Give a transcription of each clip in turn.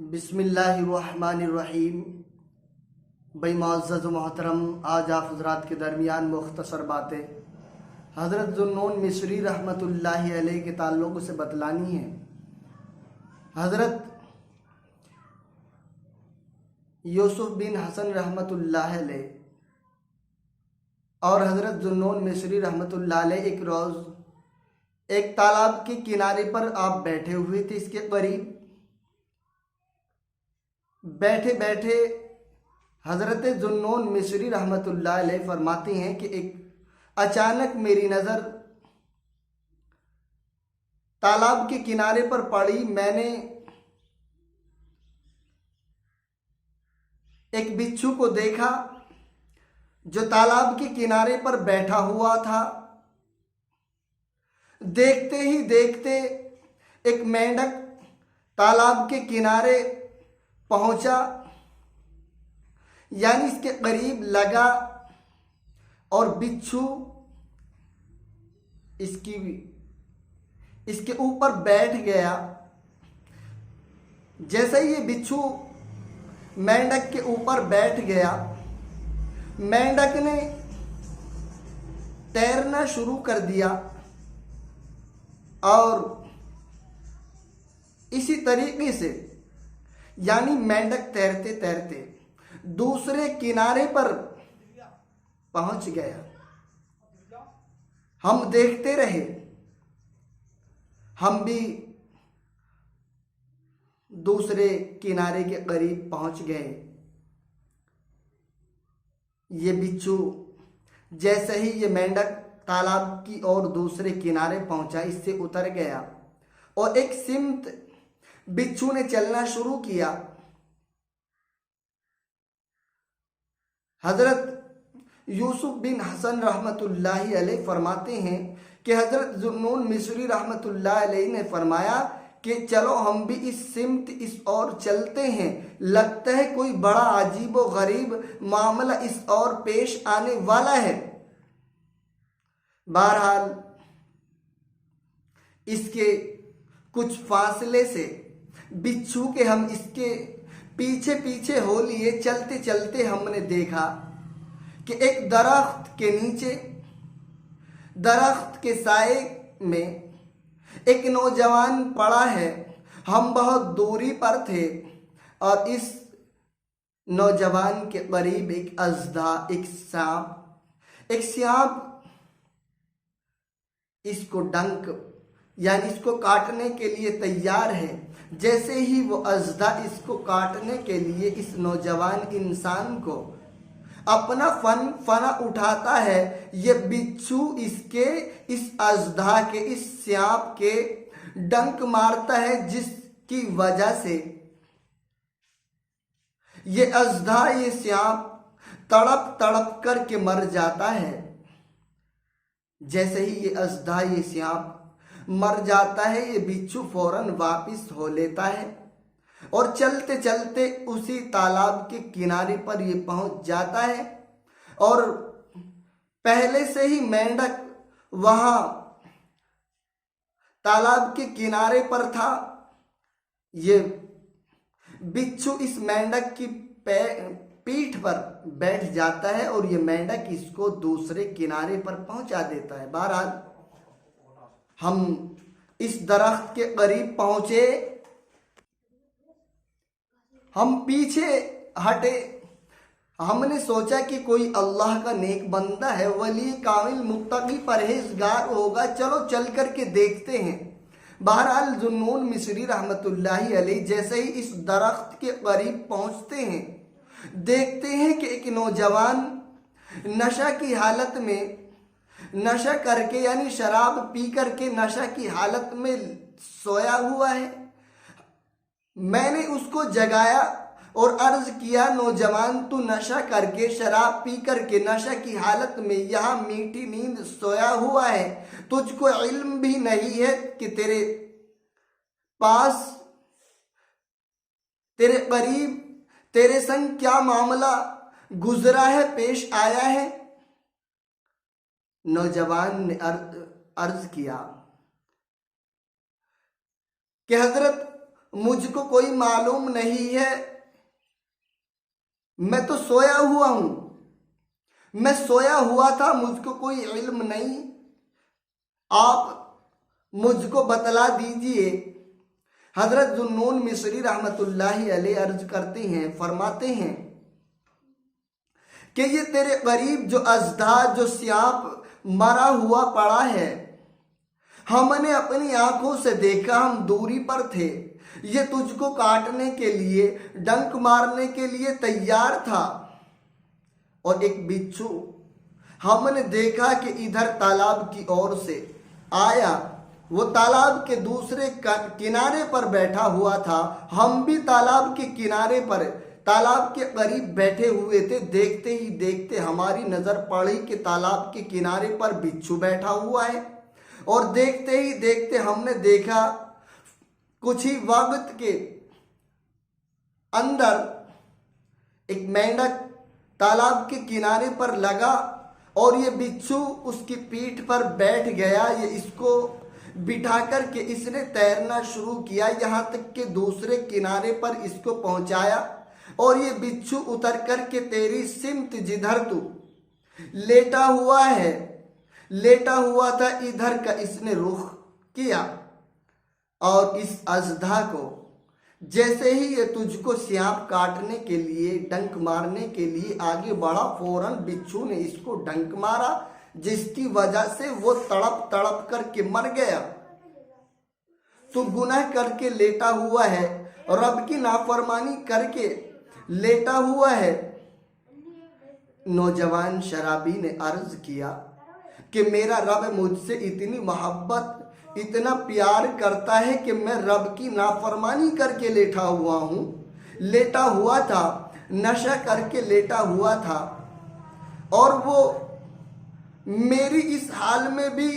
बिस्मिल्लाहिर्रहमानिर्रहीम। भाई मुअज़्ज़ज़ मोहतरम, आज आप हज़रात के दरमियान मुख्तसर बातें हज़रत ज़ुन्नून मिस्री रहमतुल्लाहि अलैह के ताल्लुक़ से बतलानी है। हज़रत यूसुफ़ बिन हसन रहमतुल्लाहि अलैह और हज़रत ज़ुन्नून मिस्री रहमतुल्लाहि अलैह एक रोज़ एक तालाब के किनारे पर आप बैठे हुए थे। इसके करीब बैठे बैठे हज़रत ज़ुन्नून मिस्री रहमतुल्लाह अलैह फरमाते हैं कि एक अचानक मेरी नज़र तालाब के किनारे पर पड़ी। मैंने एक बिच्छू को देखा जो तालाब के किनारे पर बैठा हुआ था। देखते ही देखते एक मेंढक तालाब के किनारे पहुंचा, यानी इसके करीब लगा और बिच्छू इसके ऊपर बैठ गया। जैसे ही ये बिच्छू मेंढक के ऊपर बैठ गया, मेंढक ने तैरना शुरू कर दिया और इसी तरीके से यानी मेंढक तैरते तैरते दूसरे किनारे पर पहुंच गया। हम देखते रहे, हम भी दूसरे किनारे के करीब पहुंच गए। ये बिच्छू जैसे ही ये मेंढक तालाब की ओर दूसरे किनारे पहुंचा, इससे उतर गया और एक सिमत बिच्छू ने चलना शुरू किया। हजरत यूसुफ बिन हसन रहमतुल्लाहि अलैह फरमाते हैं कि हजरत ज़ुन्नून मिस्री रहमतुल्लाहि अलैह ने फरमाया कि चलो हम भी इस सिमत इस ओर चलते हैं, लगता है कोई बड़ा अजीब व गरीब मामला इस ओर पेश आने वाला है। बहरहाल इसके कुछ फासले से बिच्छू के हम इसके पीछे पीछे हो लिए। चलते चलते हमने देखा कि एक दरख्त के नीचे, दरख्त के साए में एक नौजवान पड़ा है। हम बहुत दूरी पर थे और इस नौजवान के करीब एक अज़दा, एक सांप इसको डंक यानी इसको काटने के लिए तैयार है। जैसे ही वो अज़दा इसको काटने के लिए इस नौजवान इंसान को अपना फना उठाता है, ये बिच्छू इसके इस अज़दा के इस सांप के डंक मारता है, जिसकी वजह से ये अज़दा, ये सांप तड़प तड़प करके मर जाता है। जैसे ही ये अज़दा, ये सांप मर जाता है, ये बिच्छू फौरन वापिस हो लेता है और चलते चलते उसी तालाब के किनारे पर ये पहुंच जाता है। और पहले से ही मेंढक वहां तालाब के किनारे पर था। ये बिच्छू इस मेंढक की पीठ पर बैठ जाता है और ये मेंढक इसको दूसरे किनारे पर पहुंचा देता है। बहरहाल हम इस दरख्त के करीब पहुंचे, हम पीछे हटे। हमने सोचा कि कोई अल्लाह का नेक बंदा है, वली कामिल मुत्तकी परहेजगार होगा, चलो चल करके देखते हैं। बहरहाल ज़ुन्नून मिस्री रहमतुल्लाहि अलैह जैसे ही इस दरख्त के करीब पहुंचते हैं, देखते हैं कि एक नौजवान नशा की हालत में, नशा करके यानी शराब पी करके नशा की हालत में सोया हुआ है। मैंने उसको जगाया और अर्ज किया, नौजवान तू नशा करके शराब पी करके नशा की हालत में यहाँ मीठी नींद सोया हुआ है, तुझको इल्म भी नहीं है कि तेरे पास, तेरे करीब, तेरे संग क्या मामला गुजरा है, पेश आया है। नौजवान ने अर्ज किया कि हजरत मुझको कोई मालूम नहीं है, मैं तो सोया हुआ हूं, मैं सोया हुआ था, मुझको कोई इल्म नहीं, आप मुझको बतला दीजिए। हजरत जुन्नून मिस्री रहमतुल्लाहि अलैह अर्ज करते हैं, फरमाते हैं कि ये तेरे करीब जो अजदा, जो सांप मरा हुआ पड़ा है, हमने अपनी आंखों से देखा, हम दूरी पर थे, ये तुझको काटने के लिए, डंक मारने के लिए तैयार था। और एक बिच्छू हमने देखा कि इधर तालाब की ओर से आया, वो तालाब के दूसरे किनारे पर बैठा हुआ था, हम भी तालाब के किनारे पर, तालाब के करीब बैठे हुए थे। देखते ही देखते हमारी नजर पड़ी कि तालाब के किनारे पर बिच्छू बैठा हुआ है, और देखते ही देखते हमने देखा कुछ ही वक्त के अंदर एक मेंढक तालाब के किनारे पर लगा, और ये बिच्छू उसकी पीठ पर बैठ गया। ये इसको बिठा कर के इसने तैरना शुरू किया, यहाँ तक कि दूसरे किनारे पर इसको पहुंचाया। और ये बिच्छू उतर कर के तेरी सिमत, जिधर तू लेटा हुआ है, लेटा हुआ था, इधर का इसने रुख किया। और इस अजदा को जैसे ही ये तुझको सांप काटने के लिए, डंक मारने के लिए आगे बढ़ा, फौरन बिच्छू ने इसको डंक मारा, जिसकी वजह से वो तड़प तड़प करके मर गया। तू गुनाह करके लेटा हुआ है, रब की नाफरमानी करके लेटा हुआ है। नौजवान शराबी ने अर्ज किया कि मेरा रब मुझसे इतनी मोहब्बत, इतना प्यार करता है कि मैं रब की नाफरमानी करके लेटा हुआ हूं, लेटा हुआ था, नशा करके लेटा हुआ था, और वो मेरी इस हाल में भी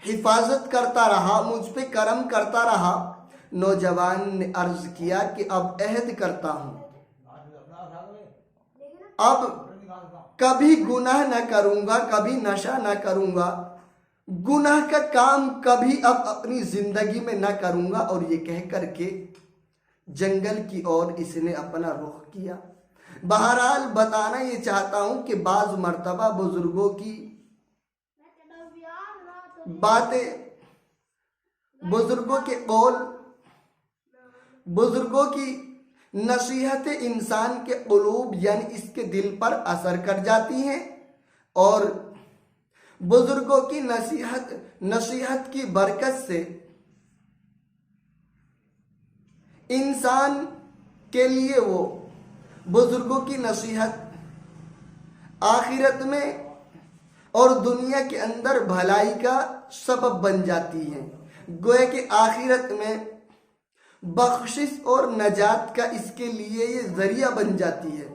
हिफाजत करता रहा, मुझ पे करम करता रहा। नौजवान ने अर्ज किया कि अब अहद करता हूं, अब कभी गुनाह न करूंगा, कभी नशा न करूंगा, गुनाह का काम कभी अब अपनी जिंदगी में न करूंगा। और ये कह करके जंगल की ओर इसने अपना रुख किया। बहरहाल बताना ये चाहता हूं कि बाज मर्तबा बुजुर्गों की बातें, बुजुर्गों के कौल, बुजुर्गों की नसीहत इंसान के क़ुलूब यानी इसके दिल पर असर कर जाती हैं, और बुजुर्गों की नसीहत की बरकत से इंसान के लिए वो बुजुर्गों की नसीहत आखिरत में और दुनिया के अंदर भलाई का सबब बन जाती है। गोया कि आखिरत में बख्शिश और नजात का इसके लिए ये जरिया बन जाती है।